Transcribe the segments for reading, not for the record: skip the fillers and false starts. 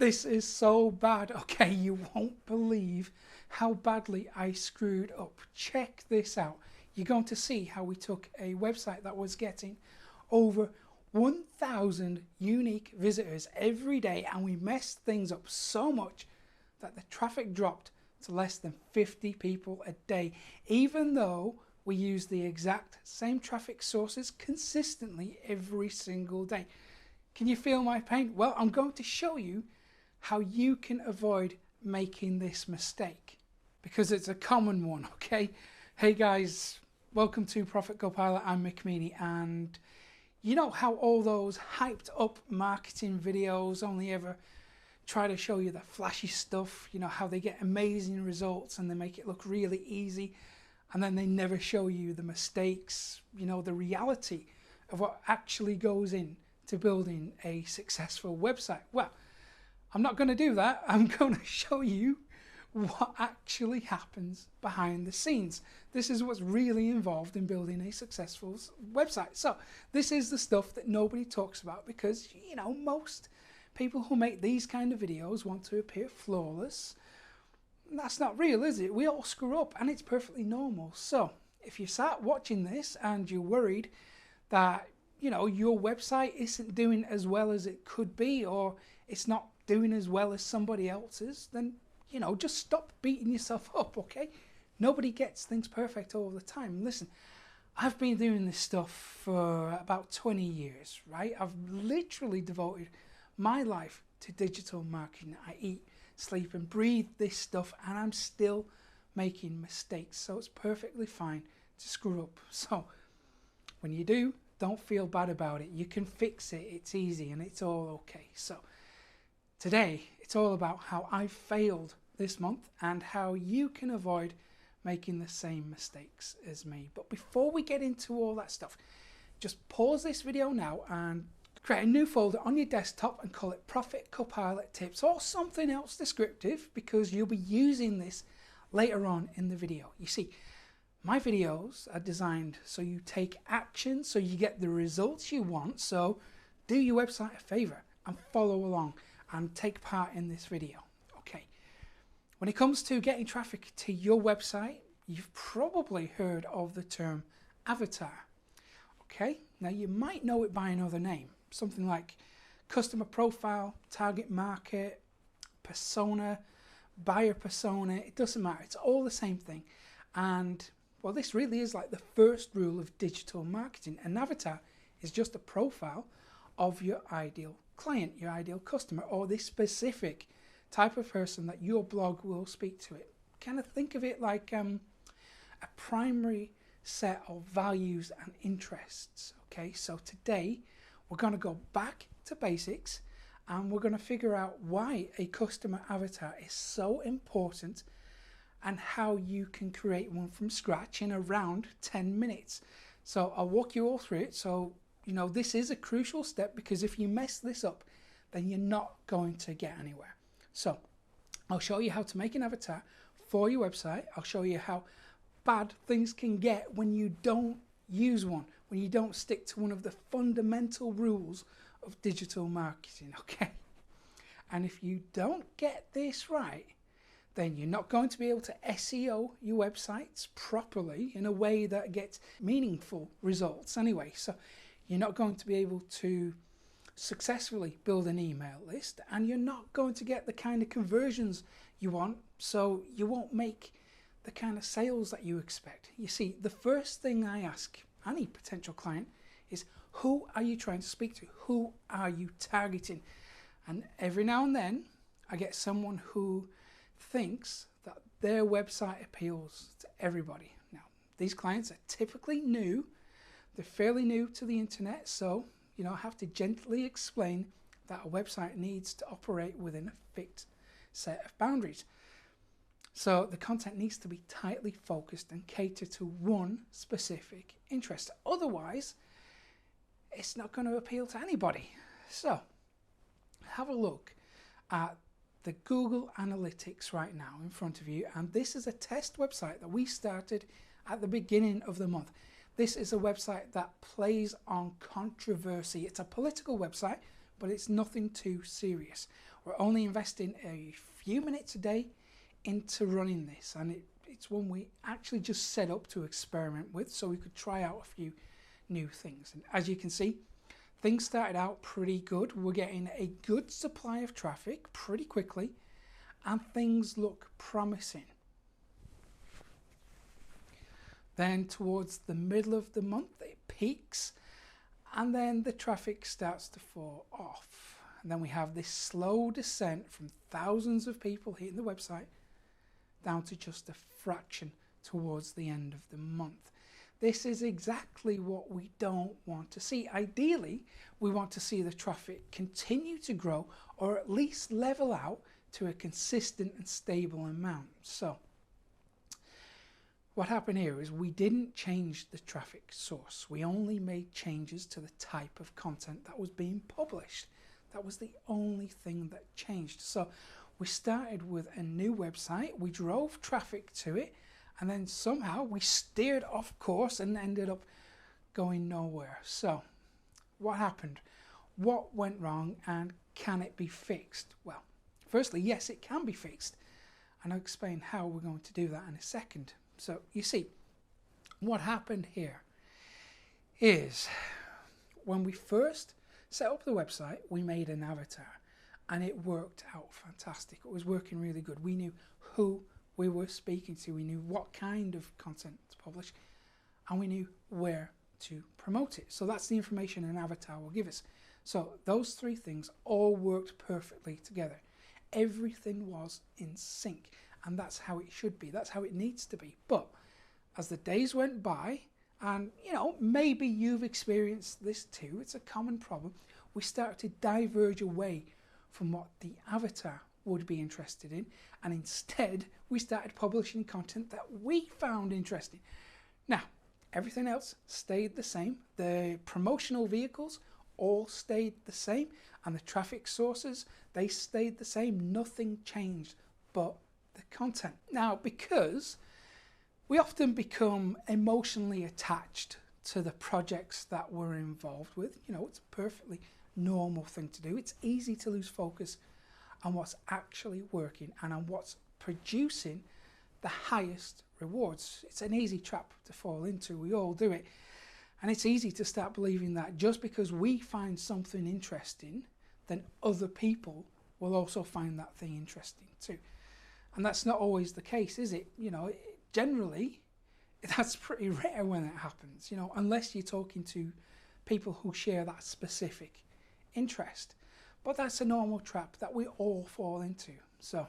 This is so bad, okay? You won't believe how badly I screwed up. Check this out. You're going to see how we took a website that was getting over 1,000 unique visitors every day, and we messed things up so much that the traffic dropped to less than 50 people a day, even though we use the exact same traffic sources consistently every single day. Can you feel my pain? Well, I'm going to show you how you can avoid making this mistake, because it's a common one, okay? Hey guys, welcome to Profit Copilot. I'm Mick Meaney, and you know how all those hyped up marketing videos only ever try to show you the flashy stuff, you know, how they get amazing results and they make it look really easy, and then they never show you the mistakes, you know, the reality of what actually goes in to building a successful website. Well, I'm not going to do that. I'm going to show you what actually happens behind the scenes. This is what's really involved in building a successful website. So this is the stuff that nobody talks about, because, you know, most people who make these kind of videos want to appear flawless. That's not real, is it? We all screw up, and it's perfectly normal. So if you sat watching this and you're worried that, you know, your website isn't doing as well as it could be, or it's not doing as well as somebody else's, then, you know, just stop beating yourself up, okay? Nobody gets things perfect all the time. Listen, I've been doing this stuff for about 20 years, right? I've literally devoted my life to digital marketing. I eat, sleep and breathe this stuff, and I'm still making mistakes. So it's perfectly fine to screw up. So when you do, don't feel bad about it. You can fix it. It's easy and it's all okay. So today, it's all about how I failed this month and how you can avoid making the same mistakes as me. But before we get into all that stuff, just pause this video now and create a new folder on your desktop and call it Profit Copilot Tips, or something else descriptive, because you'll be using this later on in the video. You see, my videos are designed so you take action, so you get the results you want. So do your website a favor and follow along and take part in this video. Okay, when it comes to getting traffic to your website, you've probably heard of the term avatar. Okay, now you might know it by another name, something like customer profile, target market, persona, buyer persona. It doesn't matter, it's all the same thing. And well, this really is like the first rule of digital marketing. An avatar is just a profile of your ideal client, your ideal customer, or this specific type of person that your blog will speak to it. Kind of think of it like a primary set of values and interests. Okay, so today we're going to go back to basics, and we're going to figure out why a customer avatar is so important and how you can create one from scratch in around 10 minutes. So I'll walk you all through it. So, you know, this is a crucial step, because if you mess this up, then you're not going to get anywhere. So I'll show you how to make an avatar for your website. I'll show you how bad things can get when you don't use one, when you don't stick to one of the fundamental rules of digital marketing, okay? And if you don't get this right, then you're not going to be able to SEO your websites properly in a way that gets meaningful results anyway. So you're not going to be able to successfully build an email list, and you're not going to get the kind of conversions you want, so you won't make the kind of sales that you expect. You see, the first thing I ask any potential client is, who are you trying to speak to? Who are you targeting? And every now and then I get someone who thinks that their website appeals to everybody. Now, these clients are typically new. They're fairly new to the internet, so, you know, I have to gently explain that a website needs to operate within a fixed set of boundaries. So the content needs to be tightly focused and cater to one specific interest. Otherwise, it's not going to appeal to anybody. So have a look at the Google Analytics right now in front of you, and this is a test website that we started at the beginning of the month. This is a website that plays on controversy. It's a political website, but it's nothing too serious. We're only investing a few minutes a day into running this, and it's one we actually just set up to experiment with so we could try out a few new things. And as you can see, things started out pretty good. We're getting a good supply of traffic pretty quickly, and things look promising. Then towards the middle of the month it peaks, and then the traffic starts to fall off. And then we have this slow descent from thousands of people hitting the website down to just a fraction towards the end of the month. This is exactly what we don't want to see. Ideally, we want to see the traffic continue to grow, or at least level out to a consistent and stable amount. So what happened here is we didn't change the traffic source. We only made changes to the type of content that was being published. That was the only thing that changed. So we started with a new website, we drove traffic to it, and then somehow we steered off course and ended up going nowhere. So what happened? What went wrong, and can it be fixed? Well, firstly, yes, it can be fixed, and I'll explain how we're going to do that in a second. So you see, what happened here is when we first set up the website, we made an avatar, and it worked out fantastic. It was working really good. We knew who we were speaking to, we knew what kind of content to publish, and we knew where to promote it. So that's the information an avatar will give us. So those three things all worked perfectly together. Everything was in sync, and that's how it should be. That's how it needs to be. But as the days went by, and maybe you've experienced this too, it's a common problem, we started to diverge away from what the avatar would be interested in, and instead we started publishing content that we found interesting. Now, everything else stayed the same. The promotional vehicles all stayed the same, and the traffic sources, they stayed the same. Nothing changed but the content. Now, because we often become emotionally attached to the projects that we're involved with, it's a perfectly normal thing to do. It's easy to lose focus on what's actually working and on what's producing the highest rewards. It's an easy trap to fall into. We all do it. And it's easy to start believing that just because we find something interesting, then other people will also find that thing interesting too. And that's not always the case, is it? Generally, that's pretty rare when it happens, unless you're talking to people who share that specific interest. But that's a normal trap that we all fall into. So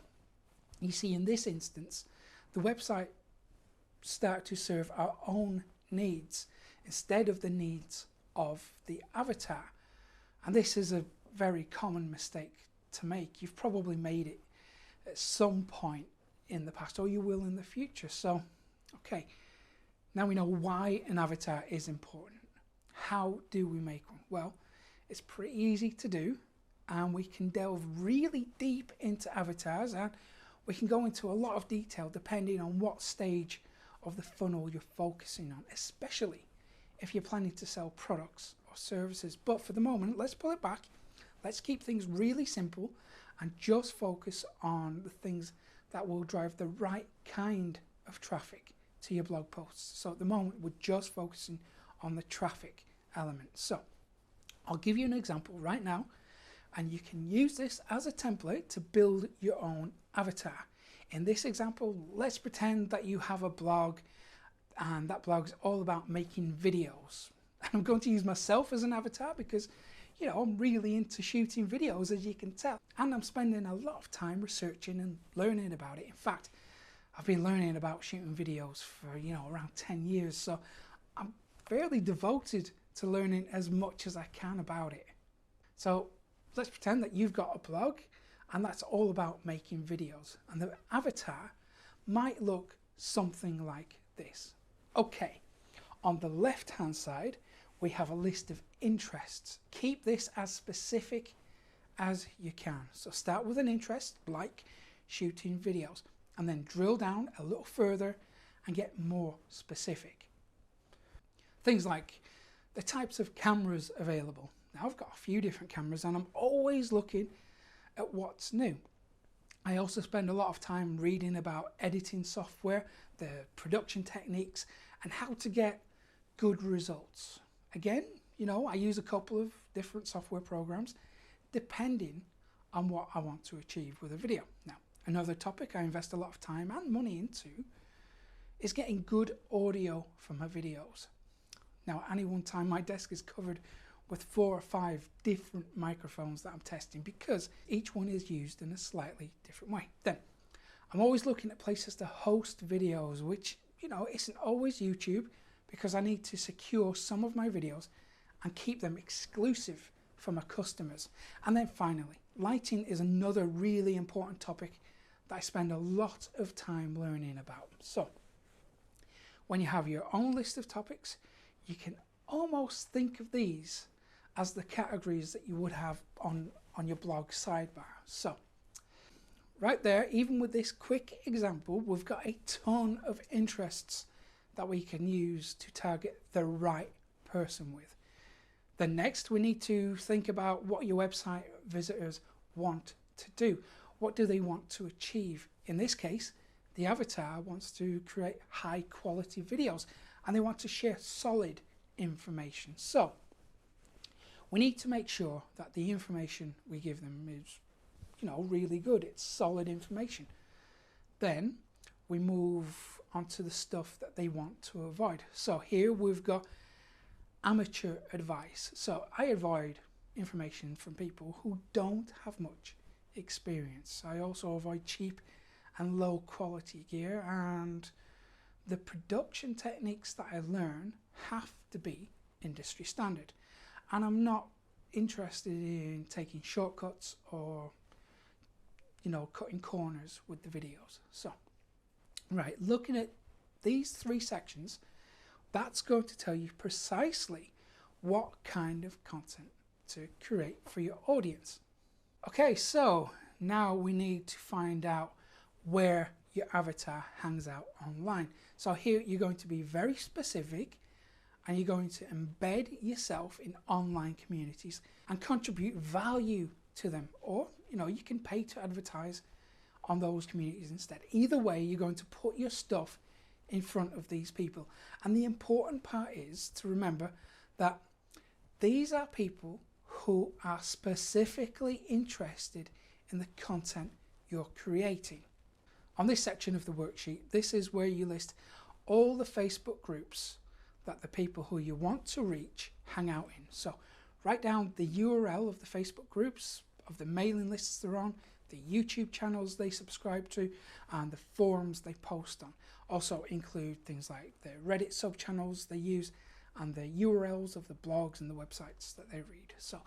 you see, in this instance, the website started to serve our own needs instead of the needs of the avatar. And this is a very common mistake to make. You've probably made it at some point in the past, or you will in the future. So, okay, now we know why an avatar is important. How do we make one? Well, it's pretty easy to do, and we can delve really deep into avatars, and we can go into a lot of detail depending on what stage of the funnel you're focusing on, especially if you're planning to sell products or services. But for the moment, let's pull it back. Let's keep things really simple and just focus on the things that will drive the right kind of traffic to your blog posts. So at the moment, we're just focusing on the traffic element. So I'll give you an example right now, and you can use this as a template to build your own avatar. In this example, let's pretend that you have a blog, and that blog's all about making videos. I'm going to use myself as an avatar because I'm really into shooting videos, as you can tell, and I'm spending a lot of time researching and learning about it. In fact, I've been learning about shooting videos for around 10 years, so I'm fairly devoted to learning as much as I can about it. So let's pretend that you've got a blog and that's all about making videos, and the avatar might look something like this. Okay, on the left hand side we have a list of interests. Keep this as specific as you can. So start with an interest like shooting videos, and then drill down a little further and get more specific. Things like the types of cameras available. Now I've got a few different cameras, and I'm always looking at what's new. I also spend a lot of time reading about editing software, the production techniques, and how to get good results. Again, I use a couple of different software programs depending on what I want to achieve with a video. Now, another topic I invest a lot of time and money into is getting good audio for my videos. Now, at any one time, my desk is covered with 4 or 5 different microphones that I'm testing because each one is used in a slightly different way. Then, I'm always looking at places to host videos, which, isn't always YouTube, because I need to secure some of my videos and keep them exclusive for my customers. And then finally, lighting is another really important topic that I spend a lot of time learning about. So, when you have your own list of topics, you can almost think of these as the categories that you would have on your blog sidebar. So, right there, even with this quick example, we've got a ton of interests that we can use to target the right person with. Then next, we need to think about what your website visitors want to do. What do they want to achieve? In this case, the avatar wants to create high quality videos and they want to share solid information. So we need to make sure that the information we give them is, really good. It's solid information. Then we move on to the stuff that they want to avoid. So here we've got amateur advice. So I avoid information from people who don't have much experience. I also avoid cheap and low quality gear, and the production techniques that I learn have to be industry standard. And I'm not interested in taking shortcuts or cutting corners with the videos. So right, looking at these 3 sections, that's going to tell you precisely what kind of content to create for your audience. Okay, so now we need to find out where your avatar hangs out online. So here you're going to be very specific and you're going to embed yourself in online communities and contribute value to them. Or, you can pay to advertise on those communities instead. Either way, you're going to put your stuff in front of these people. And the important part is to remember that these are people who are specifically interested in the content you're creating. On this section of the worksheet, this is where you list all the Facebook groups that the people who you want to reach hang out in. So write down the URL of the Facebook groups, of the mailing lists they're on, the YouTube channels they subscribe to, and the forums they post on. Also include things like the Reddit sub-channels they use and the URLs of the blogs and the websites that they read. So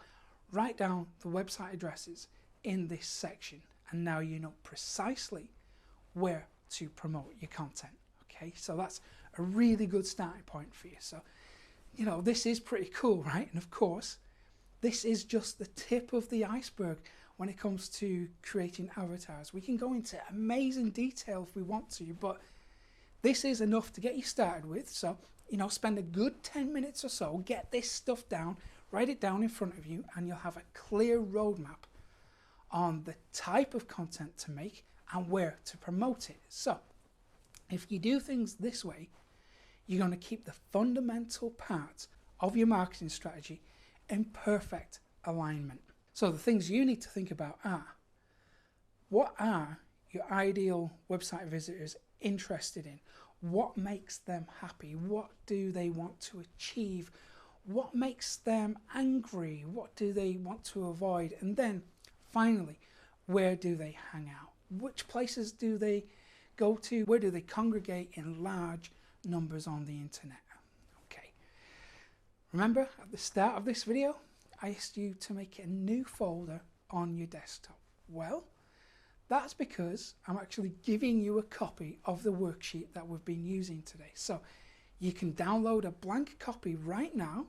write down the website addresses in this section, and now you know precisely where to promote your content. Okay, so that's a really good starting point for you. So, this is pretty cool, right? And of course, this is just the tip of the iceberg when it comes to creating avatars. We can go into amazing detail if we want to, but this is enough to get you started with. So, spend a good 10 minutes or so, get this stuff down, write it down in front of you, and you'll have a clear roadmap on the type of content to make and where to promote it. So, if you do things this way, you're going to keep the fundamental parts of your marketing strategy in perfect alignment. So the things you need to think about are, what are your ideal website visitors interested in? What makes them happy? What do they want to achieve? What makes them angry? What do they want to avoid? And then finally, where do they hang out? Which places do they go to? Where do they congregate in large numbers on the internet? Okay. Remember at the start of this video, I asked you to make a new folder on your desktop. Well, that's because I'm actually giving you a copy of the worksheet that we've been using today. So you can download a blank copy right now,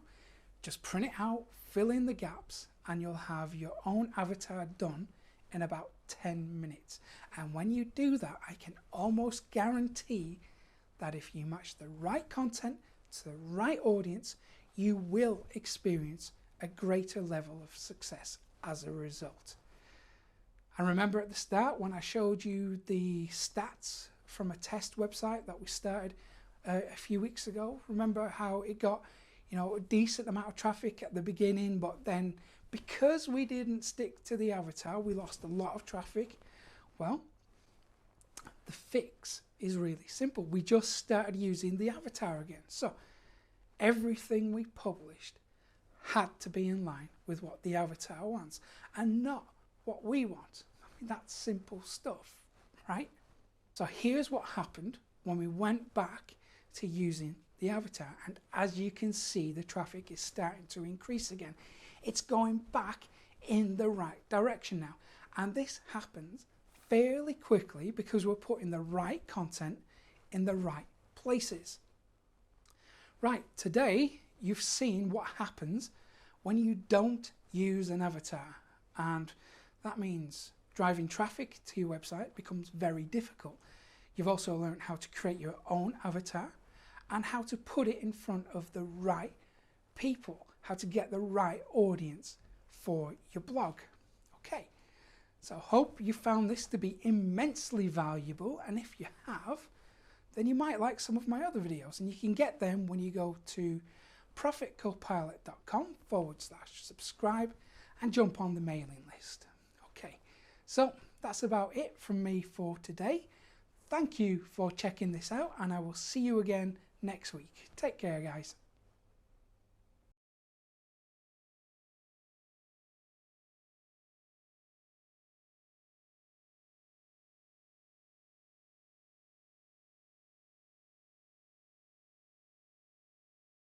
just print it out, fill in the gaps, and you'll have your own avatar done in about 10 minutes. And when you do that, I can almost guarantee that if you match the right content to the right audience, you will experience a greater level of success as a result. And remember at the start when I showed you the stats from a test website that we started a few weeks ago? Remember how it got, a decent amount of traffic at the beginning, but then because we didn't stick to the avatar, we lost a lot of traffic? Well, the fix is really simple. We just started using the avatar again. So everything we published had to be in line with what the avatar wants and not what we want. I mean, that's simple stuff, right? So here's what happened when we went back to using the avatar. And as you can see, the traffic is starting to increase again. It's going back in the right direction now. And this happens fairly quickly because we're putting the right content in the right places. Right, today you've seen what happens when you don't use an avatar, and that means driving traffic to your website becomes very difficult. You've also learned how to create your own avatar and how to put it in front of the right people, how to get the right audience for your blog. Okay, so hope you found this to be immensely valuable, and if you have, then you might like some of my other videos, and you can get them when you go to profitcopilot.com/subscribe and jump on the mailing list. Okay, so that's about it from me for today. Thank you for checking this out, and I will see you again next week. Take care, guys.